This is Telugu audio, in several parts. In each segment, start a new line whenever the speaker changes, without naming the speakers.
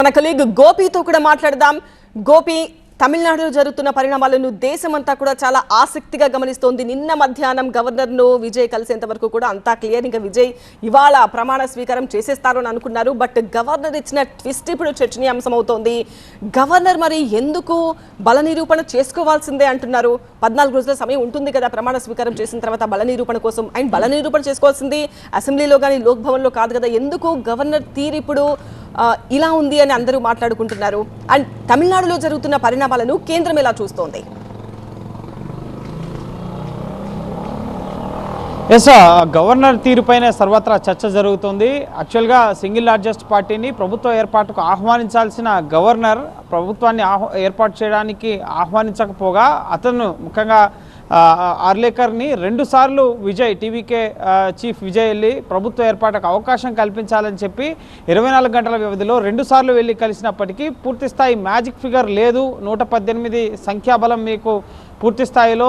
మన కలీగ్ గోపితో కూడా మాట్లాడదాం. గోపి, తమిళనాడులో జరుగుతున్న పరిణామాలను దేశమంతా కూడా చాలా ఆసక్తిగా గమనిస్తోంది. నిన్న మధ్యాహ్నం గవర్నర్ను విజయ్ కలిసేంత వరకు కూడా అంతా క్లియర్. ఇంకా విజయ్ ఇవాళ ప్రమాణ స్వీకారం చేసేస్తారు అని అనుకున్నారు. బట్ గవర్నర్ ఇచ్చిన ట్విస్ట్ ఇప్పుడు చర్చనీయాంశం అవుతోంది. గవర్నర్ మరి ఎందుకు బల నిరూపణ చేసుకోవాల్సిందే అంటున్నారు? 14 రోజుల సమయం ఉంటుంది కదా ప్రమాణ స్వీకారం చేసిన తర్వాత బల నిరూపణ కోసం. అండ్ బల నిరూపణ చేసుకోవాల్సింది అసెంబ్లీలో కానీ లోక్ భవన్లో కాదు కదా. ఎందుకు గవర్నర్ తీరు ఇప్పుడు ఇలా ఉంది అని అందరూ మాట్లాడుకుంటున్నారు? అండ్ తమిళనాడులో జరుగుతున్న పరిణామాలను కేంద్రం ఎలా చూస్తోంది?
గవర్నర్ తీరుపైన సర్వత్రా చర్చ జరుగుతుంది. యాక్చువల్గా సింగిల్ లార్జెస్ట్ పార్టీని ప్రభుత్వ ఏర్పాటుకు ఆహ్వానించాల్సిన గవర్నర్ ప్రభుత్వాన్ని ఏర్పాటు చేయడానికి ఆహ్వానించకపోగా అతను ముఖ్యంగా ఆర్లేకర్ని 2 సార్లు విజయ్ టీవీకే చీఫ్ విజయ్ వెళ్ళి ప్రభుత్వ ఏర్పాటుకు అవకాశం కల్పించాలని చెప్పి 24 గంటల వ్యవధిలో 2 సార్లు వెళ్ళి కలిసినప్పటికీ పూర్తి స్థాయి మ్యాజిక్ ఫిగర్ లేదు. 118 సంఖ్యాబలం మీకు పూర్తి స్థాయిలో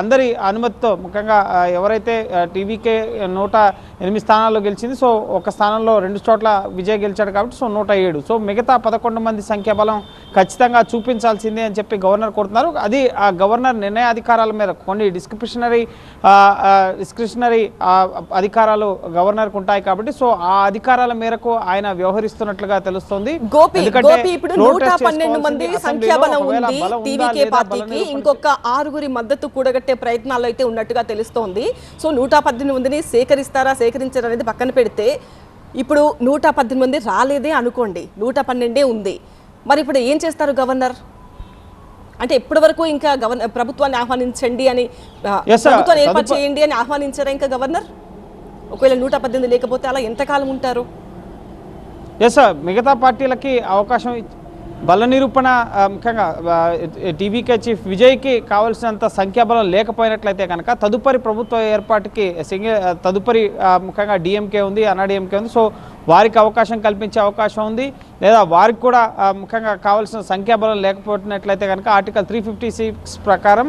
అందరి అనుమతితో ముఖ్యంగా ఎవరైతే టీవీకే 108 స్థానాల్లో గెలిచింది. సో ఒక స్థానంలో 2 చోట్ల విజయ్ గెలిచాడు కాబట్టి 107. సో మిగతా 11 మంది సంఖ్యాబలం ఖచ్చితంగా చూపించాల్సిందే అని చెప్పి గవర్నర్ కోరుతున్నారు. అది ఆ గవర్నర్ నిర్ణయాధికారాల మీద కొన్ని డిస్క్రిప్షనరీ అధికారాలు గవర్నర్కు ఉంటాయి కాబట్టి సో ఆ అధికారాల మేరకు ఆయన వ్యవహరిస్తున్నట్లుగా తెలుస్తోంది.
ఇంకొక 6గురి మద్దతు కూడగట్టే ప్రయత్నాలు అయితే ఉన్నట్టుగా తెలుస్తోంది. సో 118 సేకరిస్తారా సేకరించారా అనేది పక్కన పెడితే ఇప్పుడు 118 రాలేదే అనుకోండి, 112 ఉంది. మరి ఇప్పుడు ఏం చేస్తారు గవర్నర్? అంటే ఎప్పటి వరకు ఇంకా ప్రభుత్వాన్ని ఆహ్వానించండి అని, ప్రభుత్వాన్ని ఏర్పాటు చేయండి అని ఆహ్వానించారా ఇంకా గవర్నర్? ఒకవేళ 118 లేకపోతే అలా ఎంతకాలం ఉంటారు?
మిగతా పార్టీలకి అవకాశం బల నిరూపణ ముఖ్యంగా టీవీకే చీఫ్ విజయ్కి కావాల్సినంత సంఖ్యాబలం లేకపోయినట్లయితే కనుక తదుపరి ప్రభుత్వ ఏర్పాటుకి తదుపరి ముఖ్యంగా డిఎంకే ఉంది, అన్నాడీఎంకే ఉంది. సో వారికి అవకాశం కల్పించే అవకాశం ఉంది. లేదా వారికి కూడా ముఖ్యంగా కావాల్సిన సంఖ్యాబలం లేకపోయినట్లయితే కనుక ఆర్టికల్ 356 ప్రకారం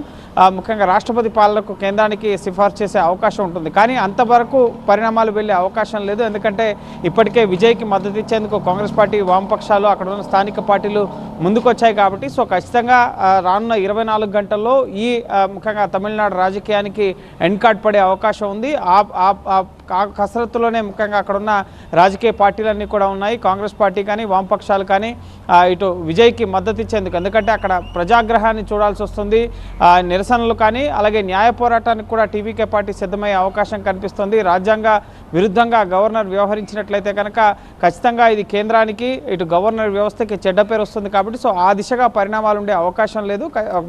ముఖ్యంగా రాష్ట్రపతి పాలనకు కేంద్రానికి సిఫార్సు చేసే అవకాశం ఉంటుంది. కానీ అంతవరకు పరిణామాలు వెళ్ళే అవకాశం లేదు. ఎందుకంటే ఇప్పటికే విజయ్కి మద్దతు ఇచ్చేందుకు కాంగ్రెస్ పార్టీ, వామపక్షాలు, అక్కడ ఉన్న స్థానిక పార్టీలు ముందుకొచ్చాయి కాబట్టి సో ఖచ్చితంగా రానున్న 24 గంటల్లో ఈ ముఖ్యంగా తమిళనాడు రాజకీయానికి ఎండ్ కార్డ్ పడే అవకాశం ఉంది. ఆ కసరత్తులోనే ముఖ్యంగా అక్కడున్న రాజకీయ పార్టీలన్నీ కూడా ఉన్నాయి. కాంగ్రెస్ పార్టీ కానీ వామపక్షాలు కానీ ఇటు విజయ్కి మద్దతు ఇచ్చేందుకు. ఎందుకంటే అక్కడ ప్రజాగ్రహాన్ని చూడాల్సి వస్తుంది. నిరసనలు కానీ అలాగే న్యాయ పోరాటానికి కూడా టీవీకే పార్టీ సిద్ధమయ్యే అవకాశం కనిపిస్తుంది. రాజ్యాంగ విరుద్ధంగా గవర్నర్ వ్యవహరించినట్లయితే కనుక ఖచ్చితంగా ఇది కేంద్రానికి ఇటు గవర్నర్ వ్యవస్థకి చెడ్డ పేరు వస్తుంది కాబట్టి సో ఆ దిశగా పరిణామాలు ఉండే అవకాశం లేదు.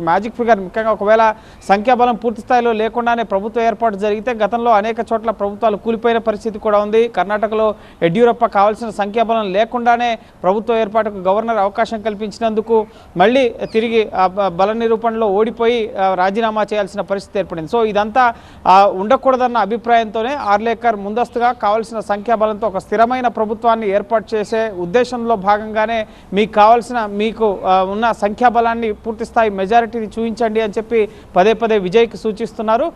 మ్యాజిక్ ఫిగర్ ముఖ్యంగా ఒకవేళ సంఖ్యాబలం పూర్తి స్థాయిలో లేకుండానే ప్రభుత్వ ఏర్పాటు జరిగితే గతంలో అనేక చోట్ల ప్రభుత్వాలు కూలిపోయిన పరిస్థితి కూడా ఉంది. కర్ణాటకలో యడ్యూరప్ప కావాల్సిన సంఖ్యాబలం లేకుండానే ప్రభుత్వ ఏర్పాటుకు గవర్నర్ అవకాశం కల్పించినందుకు మళ్ళీ తిరిగి బల నిరూపణలో ఓడిపోయి రాజీనామా చేయాల్సిన పరిస్థితి ఏర్పడింది. సో ఇదంతా ఉండకూడదన్న అభిప్రాయంతోనే ఆర్లేకర్ ముందస్తుగా కావాల్సిన సంఖ్యాబలంతో ఒక స్థిరమైన ప్రభుత్వాన్ని ఏర్పాటు చేసే ఉద్దేశంలో భాగంగానే మీకు ఉన్న సంఖ్యాబలాన్ని పూర్తి స్థాయి మెజారిటీని చూపించండి అని చెప్పి పదే పదే విజయ్కి సూచిస్తున్నారు.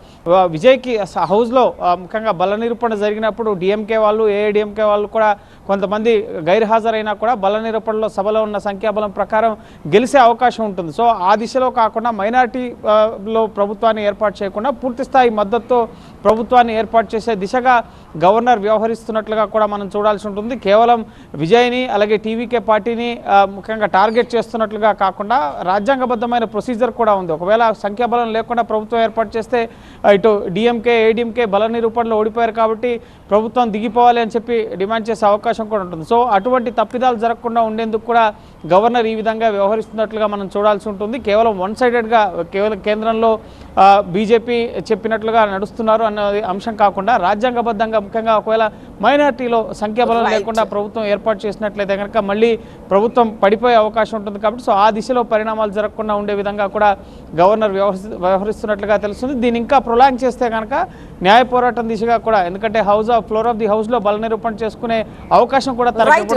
విజయ్కి హౌస్లో ముఖ్యంగా బల నిరూపణ జరిగినప్పుడు డిఎంకే వాళ్ళు, ఏఐడిఎంకే వాళ్ళు కూడా కొంతమంది గైర్హాజరైనా కూడా బల నిరూపణలో సభలో ఉన్న సంఖ్యాబలం ప్రకారం గెలిచే అవకాశం ఉంటుంది. సో ఆ దిశలో కాకుండా మైనారిటీలో ప్రభుత్వాన్ని ఏర్పాటు చేయకుండా పూర్తి స్థాయి మద్దతుతో ప్రభుత్వాన్ని ఏర్పాటు చేసే దిశగా గవర్నర్ వ్యవహరిస్తున్నట్లుగా కూడా మనం చూడాల్సి ఉంటుంది. కేవలం విజయ్ని అలాగే టీవీకే పార్టీని ముఖ్యంగా టార్గెట్ చేస్తున్నట్లుగా కాకుండా రాజ్యాంగబద్ధమైన ప్రొసీజర్ కూడా ఉంది. ఒకవేళ సంఖ్యాబలం లేకుండా ప్రభుత్వం ఏర్పాటు చేస్తే ఇటు డిఎంకే, ఏడీఎంకే బల నిరూపణలో ఓడిపోయారు కాబట్టి ప్రభుత్వం దిగిపోవాలి అని చెప్పి డిమాండ్ చేసే అవకాశం కూడా ఉంటుంది. సో అటువంటి తప్పిదాలు జరగకుండా ఉండేందుకు కూడా గవర్నర్ ఈ విధంగా వ్యవహరిస్తున్నట్లుగా మనం చూడాల్సి ఉంటుంది. కేవలం వన్ సైడెడ్గా కేంద్రంలో బీజేపీ చెప్పినట్లుగా నడుస్తున్నారు అన్నది అంశం కాకుండా రాజ్యాంగబద్ధంగా ముఖ్యంగా ఒకవేళ మైనారిటీలో సంఖ్యాబలం లేకుండా ప్రభుత్వం ఏర్పాటు చేసినట్లయితే కనుక మళ్ళీ ప్రభుత్వం పడిపోయే అవకాశం ఉంటుంది కాబట్టి సో ఆ దిశలో పరిణామాలు జరగకుండా ఉండే విధంగా కూడా గవర్నర్ వ్యవహరిస్తున్నట్లుగా తెలుస్తుంది. దీన్ని ఇంకా ప్రొలాంగ్ చేస్తే కనుక న్యాయ పోరాటం దిశగా కూడా, ఎందుకంటే ఫ్లోర్ ఆఫ్ ది హౌస్లో బల నిరూపణ చేసుకునే అవకాశం కూడా తరగతి